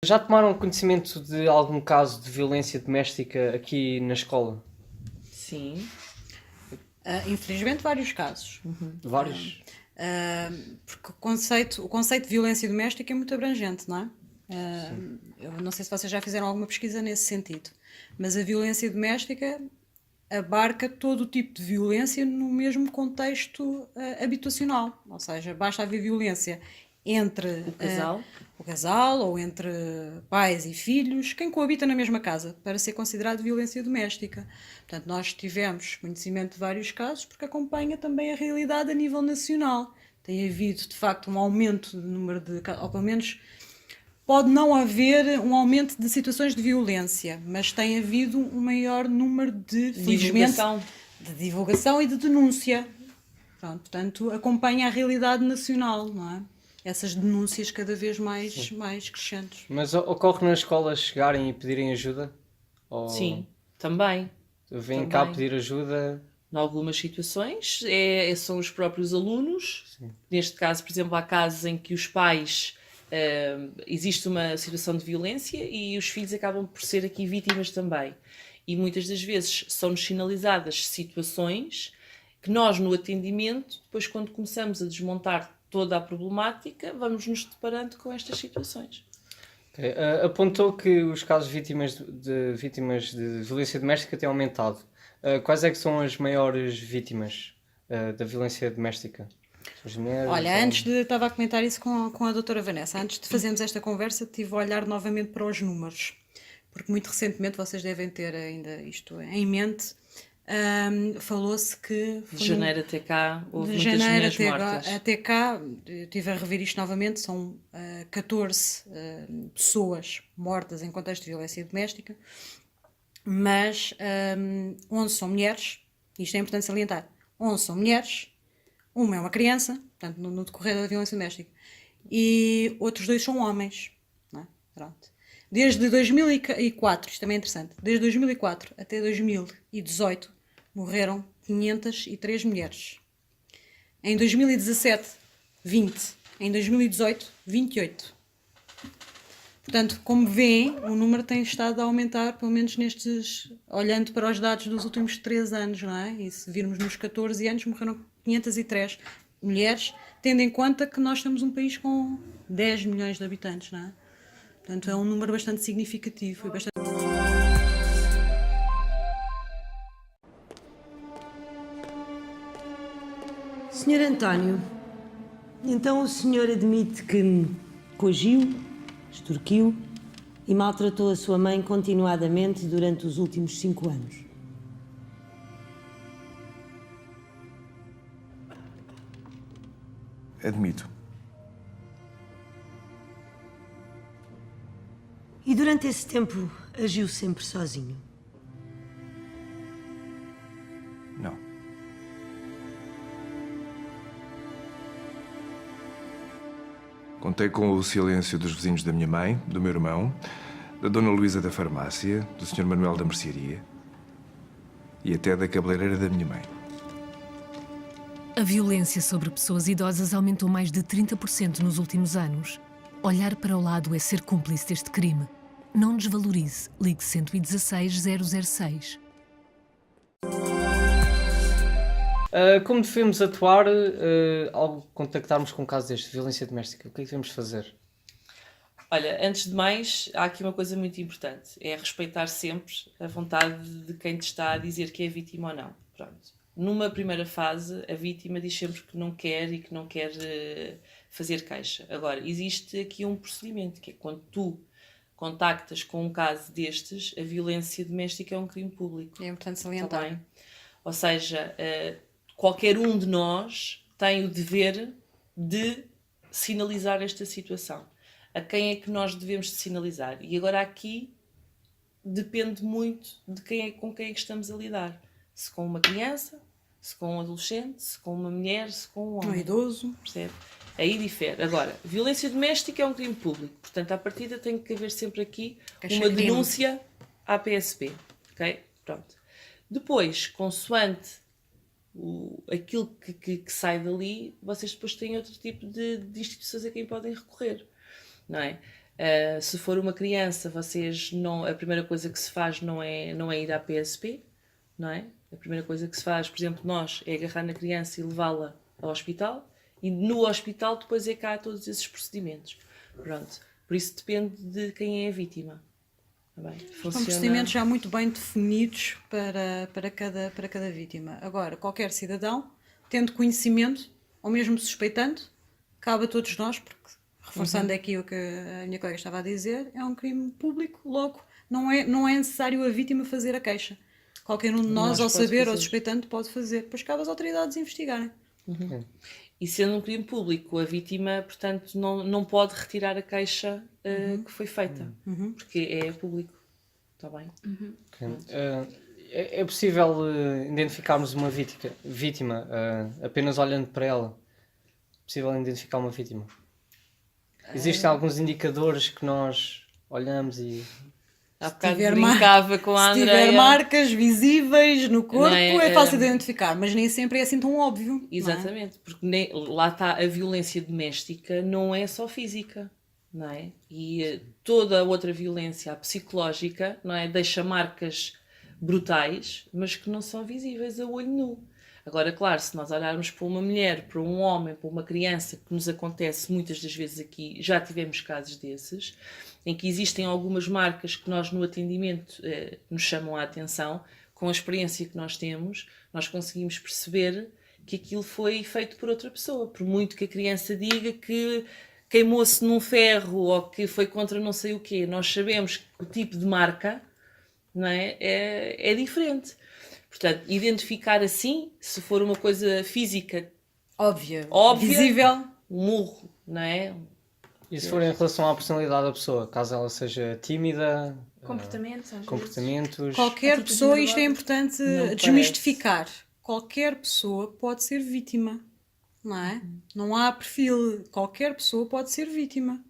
Já tomaram conhecimento de algum caso de violência doméstica aqui na escola? Sim. Infelizmente, vários casos. Vários? Porque o conceito de violência doméstica é muito abrangente, não é? Eu não sei se vocês já fizeram alguma pesquisa nesse sentido, mas a violência doméstica abarca todo o tipo de violência no mesmo contexto habitacional. Ou seja, basta haver violência entre o casal ou entre pais e filhos, quem coabita na mesma casa, para ser considerado violência doméstica. Portanto, nós tivemos conhecimento de vários casos porque acompanha também a realidade a nível nacional. Tem havido, de facto, um aumento do número de casos, ou pelo menos pode não haver um aumento de situações de violência, mas tem havido um maior número de, felizmente, de divulgação e de denúncia. Pronto, portanto, acompanha a realidade nacional, não é? Essas denúncias cada vez mais crescentes. Mas ocorre nas escolas chegarem e pedirem ajuda? Ou Sim, também. vêm cá pedir ajuda? Em algumas situações são os próprios alunos. Sim. Neste caso, por exemplo, há casos em que os pais existe uma situação de violência e os filhos acabam por ser aqui vítimas também. E muitas das vezes são-nos sinalizadas situações que nós, no atendimento, depois quando começamos a desmontar toda a problemática, vamos nos deparando com estas situações. Okay. Apontou que os casos de vítimas de violência doméstica têm aumentado. Quais é que são as maiores vítimas da violência doméstica? As mulheres? Olha, estava a comentar isso com a doutora Vanessa. Antes de fazermos esta conversa, tive a olhar novamente para os números, porque muito recentemente vocês devem ter ainda isto em mente. Falou-se que De janeiro até cá houve de muitas janeiro mulheres mortas. até cá, eu estive a rever isto novamente, são 14 pessoas mortas em contexto de violência doméstica, mas 11 são mulheres, isto é importante salientar, 11 são mulheres, uma é uma criança, portanto no decorrer da violência doméstica, e outros 2 são homens, não é? Pronto. Desde 2004, isto também é interessante, desde 2004 até 2018 morreram 503 mulheres. Em 2017, 20. Em 2018, 28. Portanto, como veem, o número tem estado a aumentar, pelo menos olhando para os dados dos últimos 3 anos, não é? E se virmos nos 14 anos, morreram 503 mulheres, tendo em conta que nós temos um país com 10 milhões de habitantes, não é? Portanto, é um número bastante significativo e bastante... Senhor António, então o senhor admite que coagiu, extorquiu e maltratou a sua mãe continuadamente durante os últimos 5 anos? Admito. E durante esse tempo agiu sempre sozinho? Não. Contei com o silêncio dos vizinhos da minha mãe, do meu irmão, da Dona Luísa da farmácia, do Sr. Manuel da mercearia e até da cabeleireira da minha mãe. A violência sobre pessoas idosas aumentou mais de 30% nos últimos anos. Olhar para o lado é ser cúmplice deste crime. Não desvalorize. Ligue 116 006. Como devemos atuar ao contactarmos com um caso deste, de violência doméstica? O que é que devemos fazer? Olha, antes de mais, há aqui uma coisa muito importante. É respeitar sempre a vontade de quem te está a dizer que é vítima ou não. Pronto. Numa primeira fase, a vítima diz sempre que não quer e que não quer fazer queixa. Agora, existe aqui um procedimento, que é quando tu contactas com um caso destes, a violência doméstica é um crime público. É importante salientar. Tá bem? Ou seja, qualquer um de nós tem o dever de sinalizar esta situação. A quem é que nós devemos de sinalizar? E agora aqui depende muito de com quem é que estamos a lidar. Se com uma criança, se com um adolescente, se com uma mulher, se com um homem. Um idoso. Percebe? Aí difere. Agora, violência doméstica é um crime público. Portanto, à partida tem que haver sempre aqui uma denúncia à PSP. Ok? Pronto. Depois, consoante aquilo que sai dali, vocês depois têm outro tipo de instituições a quem podem recorrer. Não é? Se for uma criança, a primeira coisa que se faz não é ir à PSP, não é? A primeira coisa que se faz, por exemplo, nós, é agarrar na criança e levá-la ao hospital, e no hospital depois é cá todos esses procedimentos. Pronto. Por isso depende de quem é a vítima. Tá bem? São procedimentos já muito bem definidos para cada vítima. Agora, qualquer cidadão, tendo conhecimento, ou mesmo suspeitando, cabe a todos nós, porque, reforçando aqui o que a minha colega estava a dizer, é um crime público, logo, não é necessário a vítima fazer a queixa. Qualquer um de nós, ao pode saber fazer. ou suspeitando, pode fazer. Depois cabe às autoridades investigarem. E sendo um crime público, a vítima, portanto, não pode retirar a queixa que foi feita, porque é público. Está bem? Ok. É possível identificarmos uma vítima apenas olhando para ela? É possível identificar uma vítima? Existem alguns indicadores que nós olhamos e... Há bocado tiver brincava com a Se Andreia. tiver marcas visíveis no corpo, Não é? é fácil de identificar, mas nem sempre é assim tão óbvio. não é? Exatamente, porque lá está, a violência doméstica não é só física, não é? E toda a outra violência, a psicológica, não é? Deixa marcas brutais, mas que não são visíveis a olho nu. Agora, claro, se nós olharmos para uma mulher, para um homem, para uma criança, que nos acontece muitas das vezes aqui, já tivemos casos desses, em que existem algumas marcas que nós no atendimento nos chamam a atenção, com a experiência que nós temos, nós conseguimos perceber que aquilo foi feito por outra pessoa, por muito que a criança diga que queimou-se num ferro ou que foi contra não sei o quê, nós sabemos que o tipo de marca, não é diferente. Portanto, identificar assim, se for uma coisa física, Óbvia, visível, um murro, não é? E se for em relação à personalidade da pessoa, caso ela seja tímida, Comportamentos, às vezes. comportamentos... Qualquer Atitudes pessoa, isto é nervosas. importante Não desmistificar. Qualquer pessoa pode ser vítima, não é? Não há perfil. Qualquer pessoa pode ser vítima.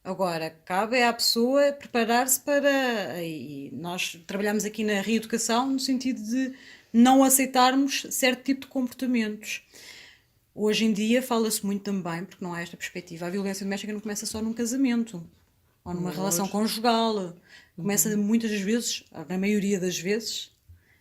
Agora, cabe à pessoa preparar-se para... E nós trabalhamos aqui na reeducação no sentido de não aceitarmos certo tipo de comportamentos. Hoje em dia fala-se muito também, porque não há esta perspectiva, a violência doméstica não começa só num casamento ou numa relação conjugal. Começa muitas das vezes, na maioria das vezes,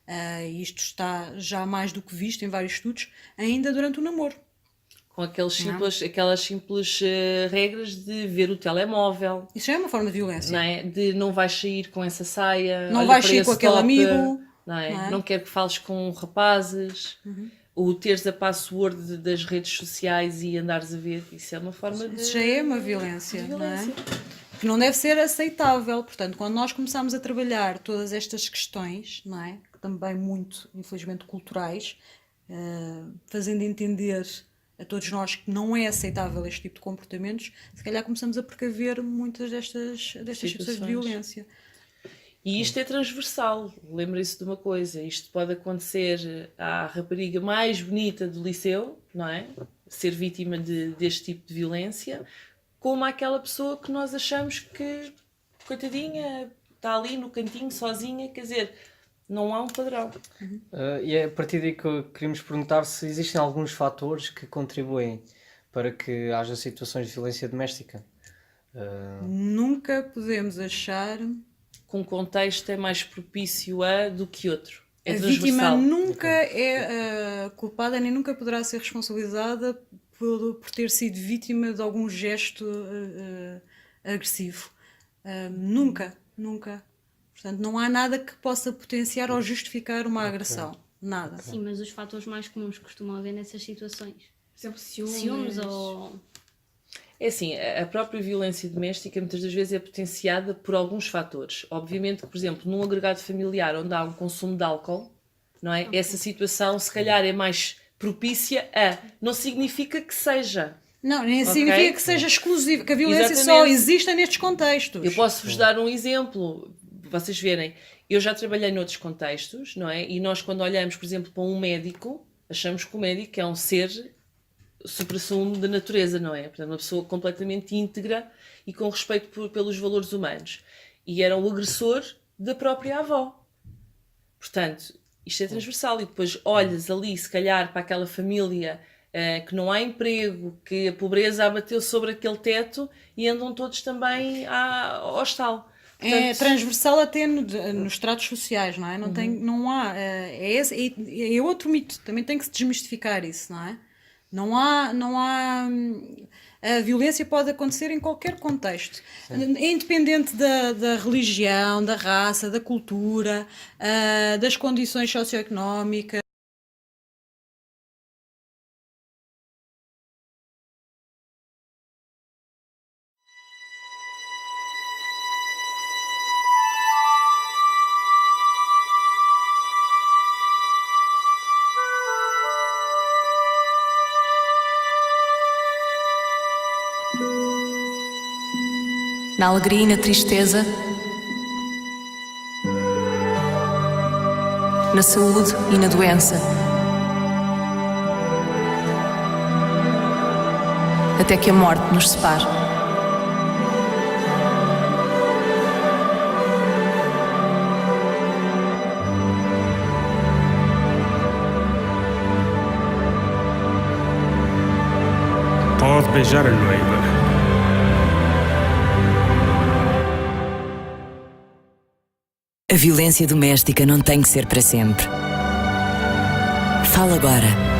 e isto está já mais do que visto em vários estudos, ainda durante o namoro. Com aquelas simples regras de ver o telemóvel, Isso já é uma forma de violência. não é? De não vais sair com essa saia, Não olha vais para sair esse com aquele top, amigo, não é? não é? Não quero que fales com rapazes, o teres a password das redes sociais e andares a ver, isso é uma forma de... Isso já é uma violência, não é? violência. Que não deve ser aceitável. Portanto, quando nós começamos a trabalhar todas estas questões, não é? Que também muito, infelizmente, culturais, fazendo entender a todos nós que não é aceitável este tipo de comportamentos, se calhar começamos a precaver muitas destas situações de Situações. violência. E isto é transversal, lembrem-se de uma coisa, isto pode acontecer à rapariga mais bonita do liceu, não é? Ser vítima deste tipo de violência, como àquela pessoa que nós achamos que, coitadinha, está ali no cantinho sozinha, quer dizer, não há um padrão. E é a partir daí que queríamos perguntar se existem alguns fatores que contribuem para que haja situações de violência doméstica. Nunca podemos achar... Com contexto é mais propício a do que outro. É A vítima transversal. nunca é culpada nem nunca poderá ser responsabilizada por ter sido vítima de algum gesto agressivo. Nunca. Portanto, não há nada que possa potenciar ou justificar uma agressão. Nada. Sim, mas os fatores mais comuns que costumam haver nessas situações. Por exemplo, Ciúmes ou... É assim, a própria violência doméstica muitas das vezes é potenciada por alguns fatores. Obviamente que, por exemplo, num agregado familiar onde há um consumo de álcool, não é? Essa situação se calhar é mais propícia a... Não significa que seja. Não, nem Ok. significa que seja exclusivo, que a violência só Exatamente. exista nestes contextos. Eu posso-vos dar um exemplo, para vocês verem. Eu já trabalhei noutros contextos, não é? E nós quando olhamos, por exemplo, para um médico, achamos que o médico é um ser suprassumo da natureza, não é? Portanto, uma pessoa completamente íntegra e com respeito pelos valores humanos. E era o agressor da própria avó. Portanto, isto é transversal. E depois olhas ali, se calhar, para aquela família que não há emprego, que a pobreza abateu sobre aquele teto e andam todos também ao hostal. É Portanto, transversal até nos estratos sociais, não é? Não há. É outro mito, também tem que se desmistificar isso, não é? Não há. A violência pode acontecer em qualquer contexto, independente da religião, da raça, da cultura, das condições socioeconómicas. Na alegria e na tristeza, na saúde e na doença, até que a morte nos separe. Pode beijar a noiva. A violência doméstica não tem que ser para sempre. Fala agora.